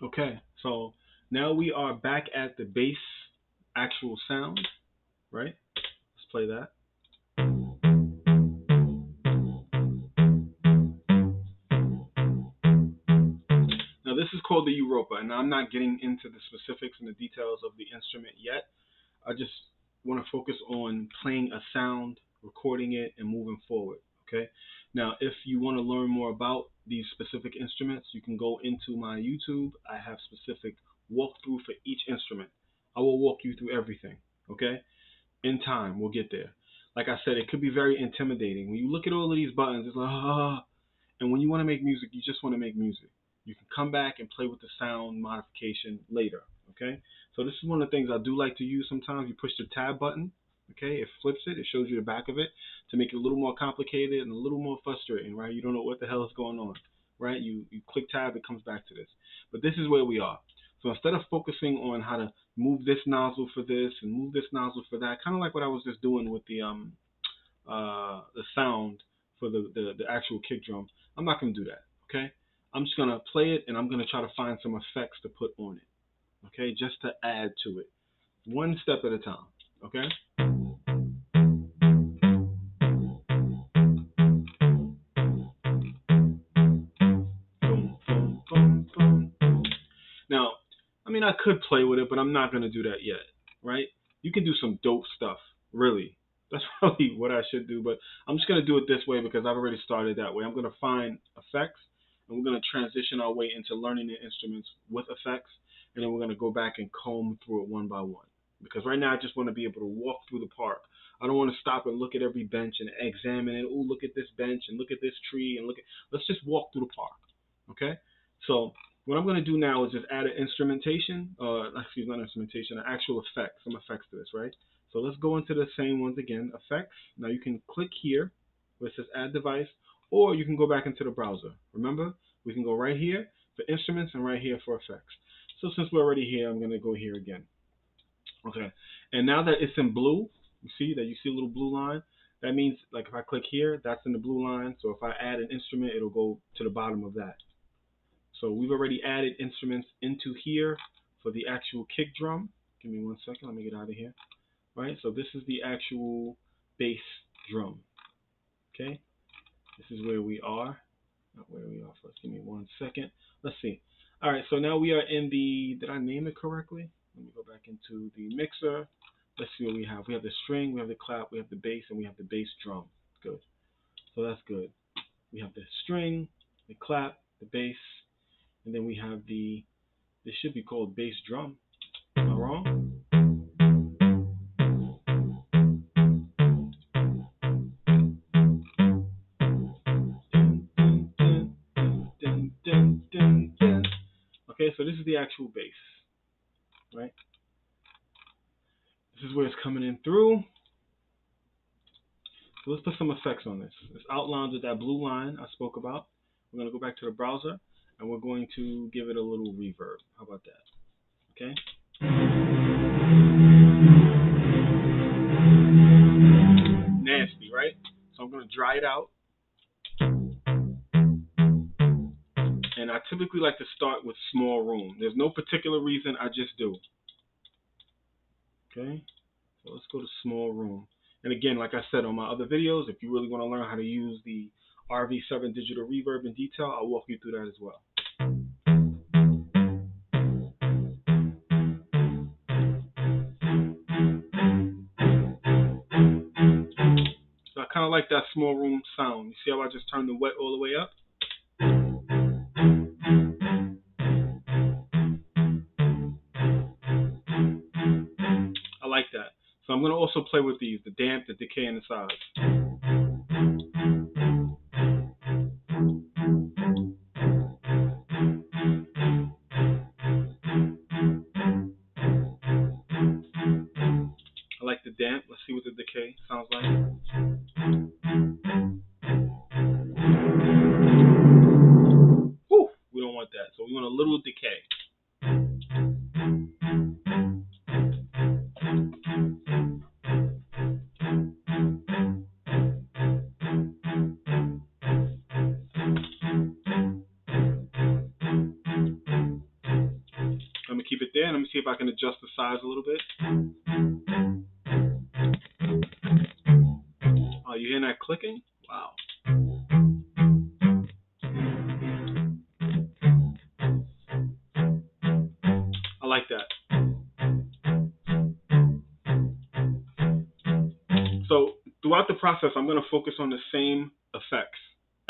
Okay, so now we are back at the bass actual sound, right? Let's play that. Now this is called the Europa, and I'm not getting into the specifics and the details of the instrument yet. I just want to focus on playing a sound, recording it, and moving forward. Okay. Now, if you want to learn more about these specific instruments, you can go into my YouTube. I have specific walkthrough for each instrument. I will walk you through everything. Okay. In time, we'll get there. Like I said, it could be very intimidating. When you look at all of these buttons, it's like, ah. And when you want to make music, you just want to make music. You can come back and play with the sound modification later. Okay. So this is one of the things I do like to use sometimes. You push the tab button. Okay. It flips it. It shows you the back of it to make it a little more complicated and a little more frustrating, right? You don't know what the hell is going on, right? You click tab, it comes back to this. But this is where we are. So instead of focusing on how to move this nozzle for this and move this nozzle for that, kind of like what I was just doing with the sound for the actual kick drum, I'm not going to do that. Okay, I'm just going to play it and I'm going to try to find some effects to put on it. Okay, just to add to it, one step at a time. Okay. Boom, boom, boom, boom. Now, I mean, I could play with it, but I'm not going to do that yet, right? You can do some dope stuff, really. That's probably what I should do, but I'm just going to do it this way because I've already started that way. I'm going to find effects, and we're going to transition our way into learning the instruments with effects, and then we're going to go back and comb through it one by one. Because right now, I just want to be able to walk through the park. I don't want to stop and look at every bench and examine it. Oh, look at this bench and look at this tree and look at. Let's just walk through the park, okay? So what I'm going to do now is just add an instrumentation, excuse me, not instrumentation, an actual effect, some effects to this, right? So let's go into the same ones again, effects. Now you can click here where it says add device, or you can go back into the browser. Remember, we can go right here for instruments and right here for effects. So since we're already here, I'm going to go here again. Okay, and now that it's in blue, you see a little blue line? That means like if I click here, that's in the blue line. So if I add an instrument, it'll go to the bottom of that. So we've already added instruments into here for the actual kick drum. Give me 1 second. Let me get out of here. Right. So this is the actual bass drum. Okay. This is where we are. Not where we are first. Give me 1 second. Let's see. All right. So now we are in the. Did I name it correctly? Let me go back into the mixer. Let's see what we have. We have the string, we have the clap, we have the bass, and we have the bass drum. Good. So that's good. We have the string, the clap, the bass, and then we have the. This should be called bass drum. Am I wrong? Okay, so this is the actual bass, right? This is where it's coming in through. So let's put some effects on this. It's outlined with that blue line I spoke about. We're going to go back to the browser, and we're going to give it a little reverb. How about that? Okay. Nasty, right? So I'm going to dry it out. And I typically like to start with small room. There's no particular reason, I just do. Okay, so let's go to small room. And again, like I said on my other videos, if you really want to learn how to use the RV7 digital reverb in detail, I'll walk you through that as well. So I kind of like that small room sound. You see how I just turned the wet all the way up? I like that. So I'm going to also play with these, the damp, the decay, and the size. I like the damp. Let's see what the decay sounds like. Whew, we don't want that. So we want a little decay. me see if I can adjust the size a little bit. Oh, you hearing that clicking? Wow. I like that. So throughout the process, I'm going to focus on the same effects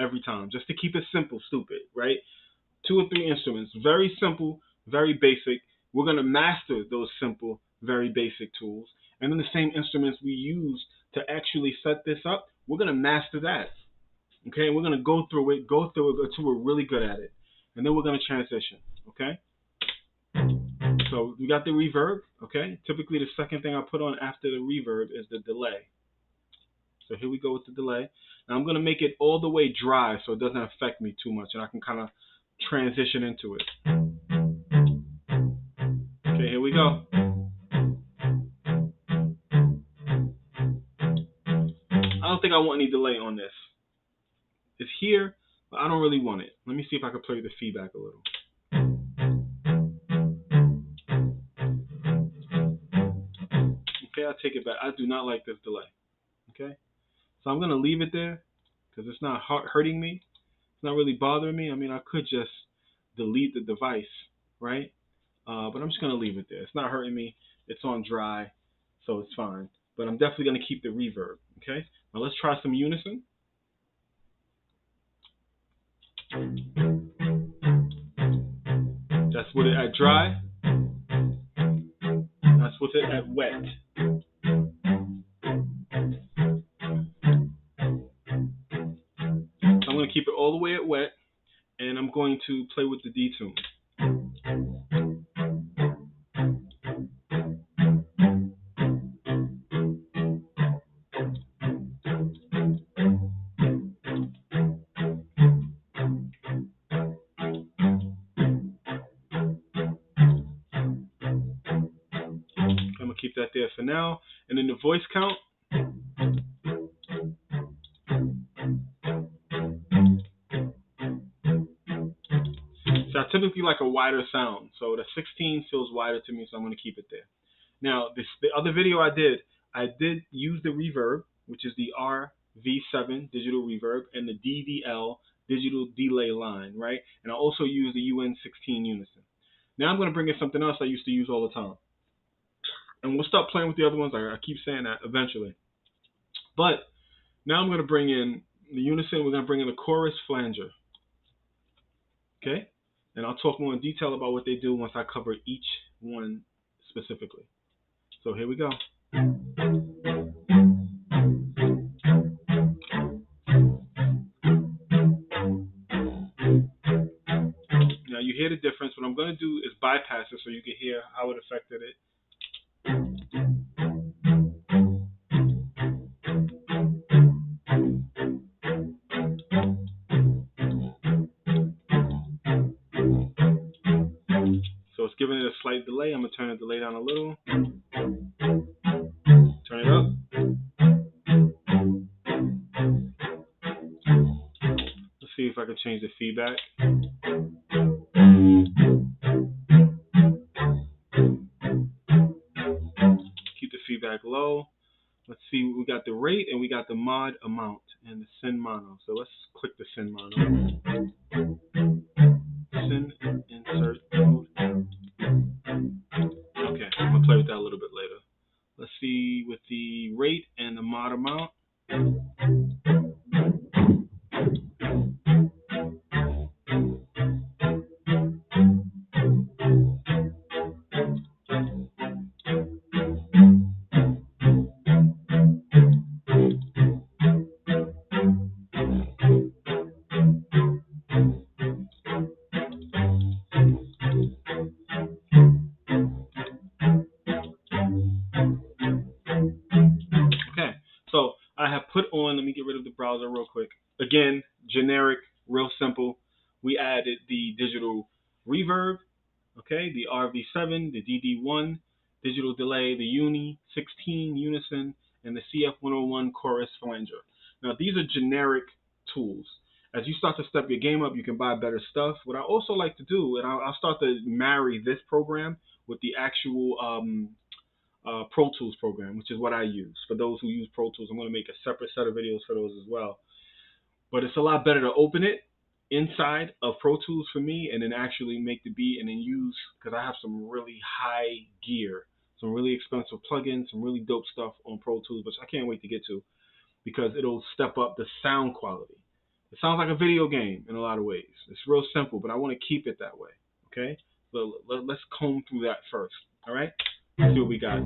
every time, just to keep it simple, stupid, right? 2 or 3 instruments, very simple, very basic. We're going to master those simple, very basic tools. And then the same instruments we use to actually set this up, we're going to master that. Okay, and we're going to go through it until we're really good at it. And then we're going to transition, okay? So we got the reverb, okay? Typically the second thing I put on after the reverb is the delay. So here we go with the delay. Now I'm going to make it all the way dry so it doesn't affect me too much and I can kind of transition into it. Okay, here we go. I don't think I want any delay on this. It's here, but I don't really want it. Let me see if I can play the feedback a little. Okay, I'll take it back. I do not like this delay. Okay, so I'm going to leave it there because it's not hurting me. It's not really bothering me. I mean, I could just delete the device, right? But I'm just going to leave it there. It's not hurting me. It's on dry, so it's fine. But I'm definitely going to keep the reverb, okay? Now let's try some unison. That's with it at dry. That's with it at wet. So I'm going to keep it all the way at wet, and I'm going to play with the D tune. I'm going to keep that there for now. And then the voice count. So I typically like a wider sound. So the 16 feels wider to me, so I'm going to keep it there. Now, the other video I did use the reverb, which is the RV7 digital reverb and the DDL digital delay line, right? And I also use the UN16 unison. Now I'm going to bring in something else I used to use all the time. And we'll stop playing with the other ones. I keep saying that eventually. But now I'm going to bring in the unison. We're going to bring in the chorus flanger. Okay? And I'll talk more in detail about what they do once I cover each one specifically. So here we go. Now you hear the difference. What I'm going to do is bypass it so you can hear how it affected it. So it's giving it a slight delay. I'm going to turn the delay down a little. Turn it up. Let's see if I can change the feedback. Keep the feedback low. Let's see, we got the rate and we got the mod amount and the send mono. So let's click the send mono. Send insert mode. Okay, I'm going to play with that a little bit later. Let's see with the rate and the mod amount. Okay, so I have put on, let me get rid of the browser real quick. Again, generic, real simple. We added the digital reverb, okay, the RV7, the DD1, digital delay, the Uni 16 unison, and the CF101 chorus flanger. Now these are generic tools. As you start to step your game up, you can buy better stuff. What I also like to do, and I'll start to marry this program with the actual Pro Tools program, which is what I use. For those who use Pro Tools, I'm going to make a separate set of videos for those as well. But it's a lot better to open it inside of Pro Tools for me and then actually make the beat and then use, because I have some really high gear, some really expensive plugins, some really dope stuff on Pro Tools, which I can't wait to get to because it'll step up the sound quality. It sounds like a video game in a lot of ways. It's real simple, but I want to keep it that way. Okay? So let's comb through that first. All right? Let's see what we got.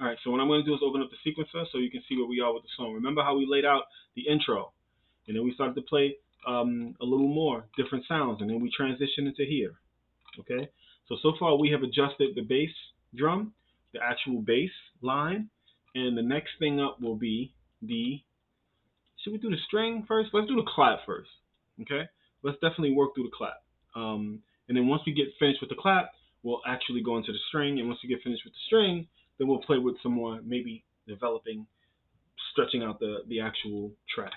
All right, so what I'm going to do is open up the sequencer so you can see where we are with the song. Remember how we laid out the intro, and then we started to play a little more different sounds, and then we transitioned into here. Okay, so far we have adjusted the bass drum, the actual bass line, and the next thing up will be the, should we do the string first? Let's do the clap first. Okay, let's definitely work through the clap. And then once we get finished with the clap, we'll actually go into the string, and once we get finished with the string, then we'll play with some more, maybe developing, stretching out the actual track.